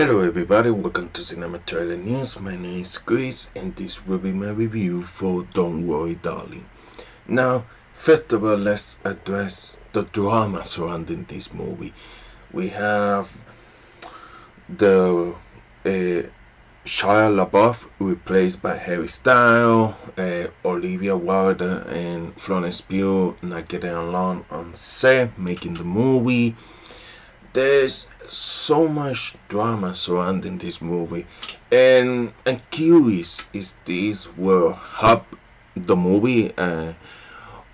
Hello everybody, welcome to Cinema Trailer News. My name is Chris and this will be my review for Don't Worry Darling. Now, first of all, let's address the drama surrounding this movie. We have the Shia LaBeouf replaced by Harry Styles, Olivia Wilde and Florence Pugh not getting along on set making the movie. There's so much drama surrounding this movie, and I'm curious, is this will help the movie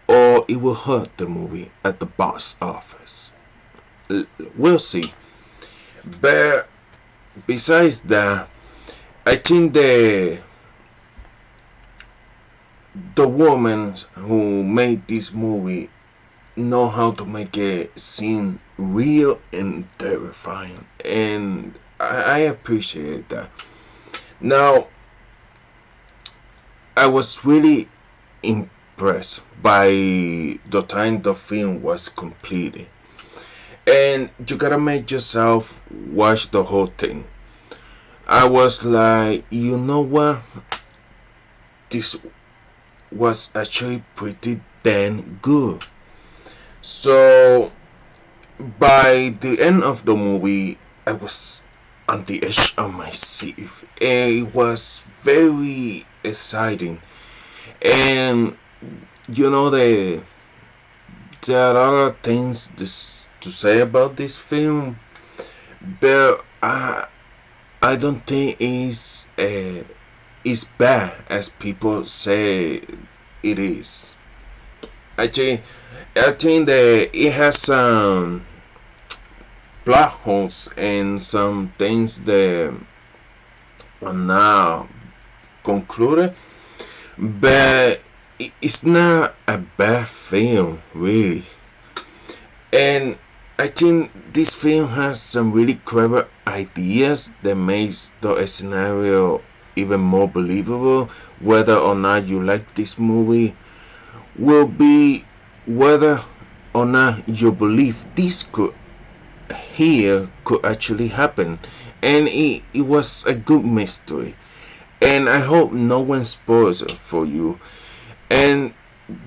or it will hurt the movie at the box office? We'll see. But besides that, I think the woman who made this movie know how to make a scene real and terrifying, and I appreciate that. Now, I was really impressed by the time the film was completed, and you gotta make yourself watch the whole thing. I was like, you know what, this was actually pretty damn good. So by the end of the movie, I was on the edge of my seat. It was very exciting, and you know there are other things to say about this film, but I don't think it's bad as people say it is. Actually, I think that it has some plot holes and some things that are now concluded, but it's not a bad film, really. And I think this film has some really clever ideas that makes the scenario even more believable. Whether or not you like this movie will be whether or not you believe this could actually happen, and it was a good mystery, and I hope no one spoils it for you. And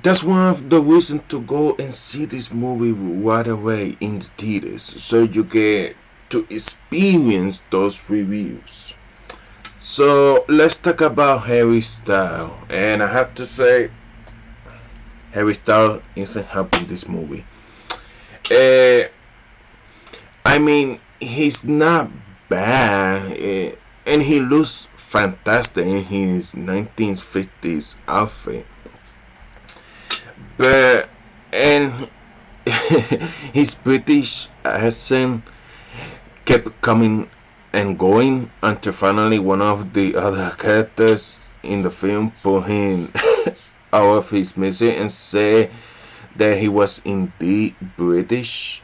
that's one of the reasons to go and see this movie right away in the theaters, so you get to experience those reviews. So let's talk about Harry Styles, and I have to say Harry Styles isn't helping this movie. I mean, he's not bad, and he looks fantastic in his 1950s outfit. But and his British accent kept coming and going until finally one of the other characters in the film put him out of his misery and say that he was indeed British,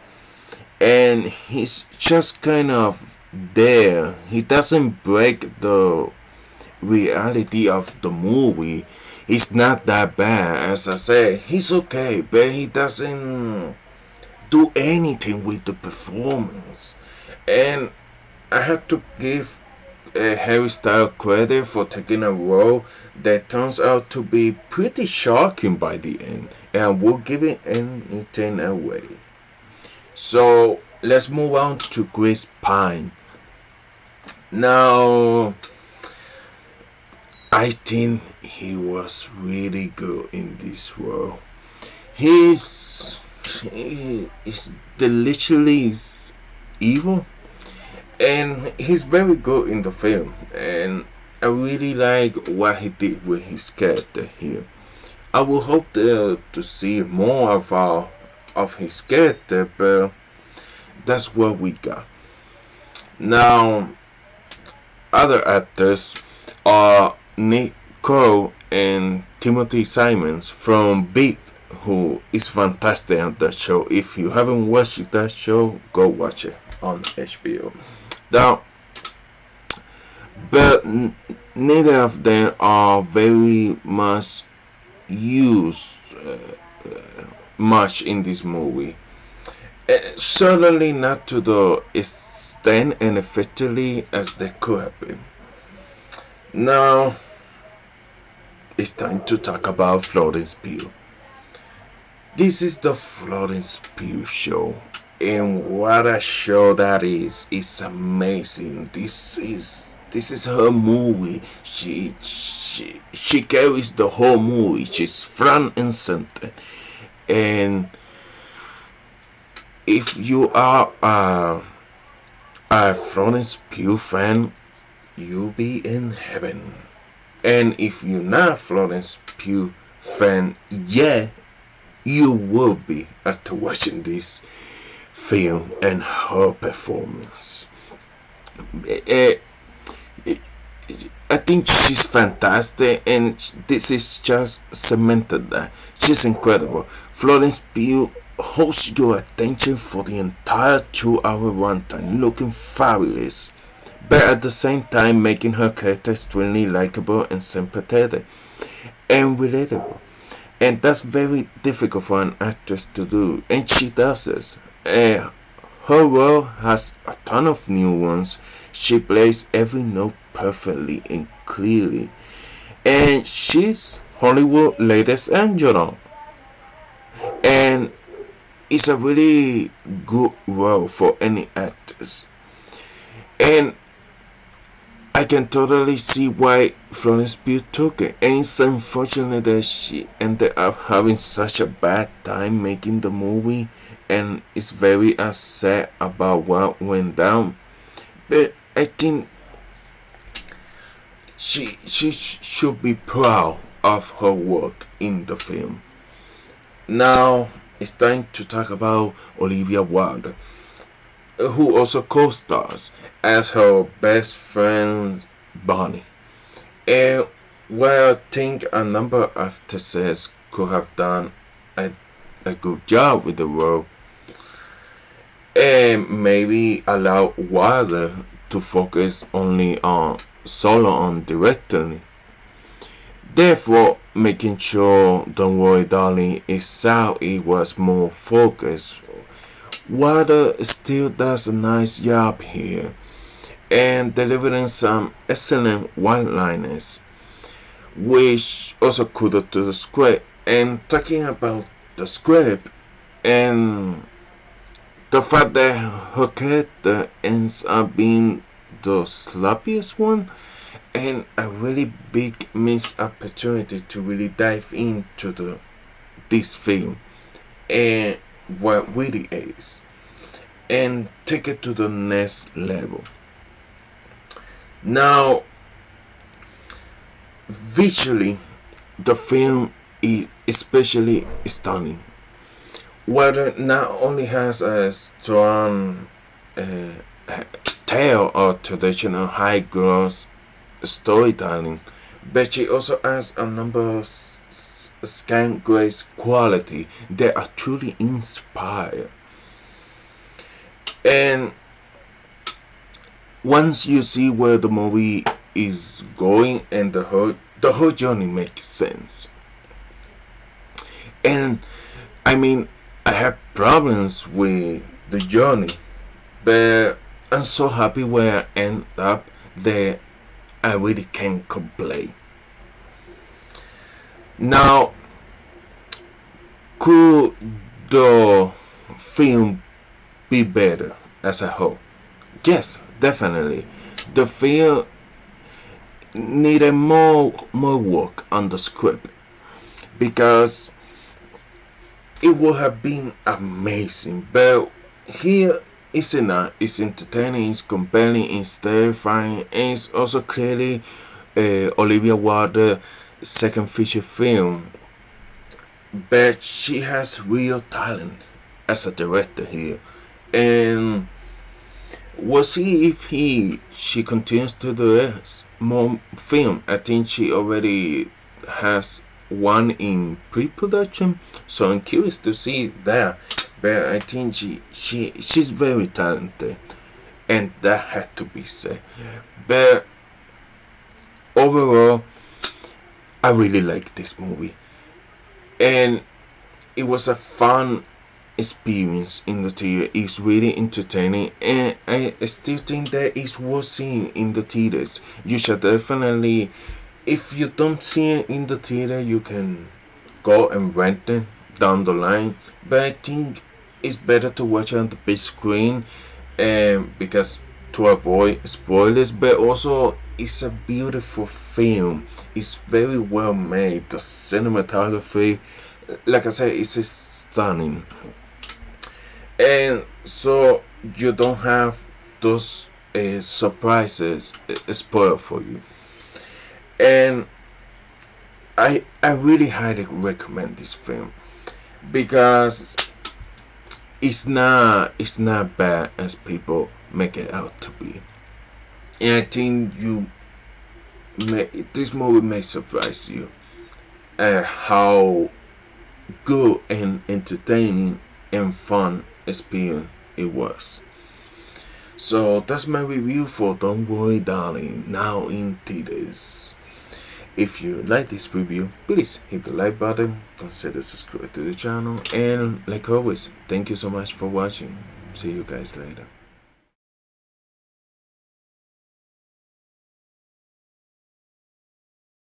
and he's just kind of there. He doesn't break the reality of the movie. He's not that bad, as I said. He's okay, but he doesn't do anything with the performance. And I have to give Harry Styles credit for taking a role that turns out to be pretty shocking by the end, and will give it anything away. So let's move on to Chris Pine. Now, I think he was really good in this role. He is the literally is evil, and he's very good in the film, and I really like what he did with his character here. I will hope to see more of his character, but that's what we got. Now, other actors are Nick Kroll and Timothy Simons from Beat, who is fantastic on that show. If you haven't watched that show, go watch it on HBO. Now, but neither of them are very much used much in this movie. Certainly not to the extent understand and effectively as they could have been. Now, it's time to talk about Florence Pugh. This is the Florence Pugh show, and what a show that is! It's amazing. This is her movie. She carries the whole movie. She's front and center. And if you are a Florence Pugh fan, you'll be in heaven. And if you're not Florence Pugh fan, yeah, you will be after watching this film and her performance. Eh, I think she's fantastic, and this is just cemented that she's incredible. Florence Pugh holds your attention for the entire 2 hour runtime, looking fabulous, but at the same time making her character extremely likable and sympathetic and relatable. And that's very difficult for an actress to do, and she does this. Her role has a ton of new ones. She plays every note perfectly and clearly, and she's Hollywood latest angel, and it's a really good role for any actress. And I can totally see why Florence Pugh took it, and it's unfortunate that she ended up having such a bad time making the movie, and is very upset about what went down. But I think she should be proud of her work in the film. Now it's time to talk about Olivia Wilde, who also co-stars as her best friend Bonnie. And while I think a number of actresses could have done a good job with the role, and maybe allow Wilder to focus only on solo on directing. Therefore, making sure Don't Worry Darling is how it was more focused. Wilder still does a nice job here and delivering some excellent one-liners, which also kudos to the script. And talking about the script and the fact that her character ends up being the sloppiest one, and a really big missed opportunity to really dive into this film and what really is and take it to the next level. Now, visually, the film is especially stunning. Whether not only has a strong uh, tale of traditional high gross storytelling, but she also has a number of scan grace quality that are truly inspired. And once you see where the movie is going and the whole journey makes sense. And I mean, I have problems with the journey, but I'm so happy where I end up that I really can't complain. Now, could the film be better as a whole? Yes, definitely. The film needed more work on the script, because it would have been amazing. But here it's enough. It's entertaining, it's compelling, it's terrifying, and it's also clearly Olivia Wilde's second feature film. But she has real talent as a director here, and we'll see if she continues to direct more film. I think she already has one in pre-production, so I'm curious to see that. But I think she's very talented, and that had to be said. But overall, I really like this movie, and it was a fun experience in the theater. It's really entertaining, and I still think that it's worth seeing in the theaters. You should definitely, if you don't see it in the theater, you can go and rent it down the line. But I think it's better to watch it on the big screen, because to avoid spoilers. But also, it's a beautiful film. It's very well made. The cinematography, like I said, it's stunning, and so you don't have those surprises spoiled for you. And I really highly recommend this film because it's not bad as people make it out to be. And I think this movie may surprise you at how good and entertaining and fun experience it was. So that's my review for Don't Worry Darling, now in theaters. If you like this review, please hit the like button, consider subscribing to the channel, and like always, thank you so much for watching. See you guys later.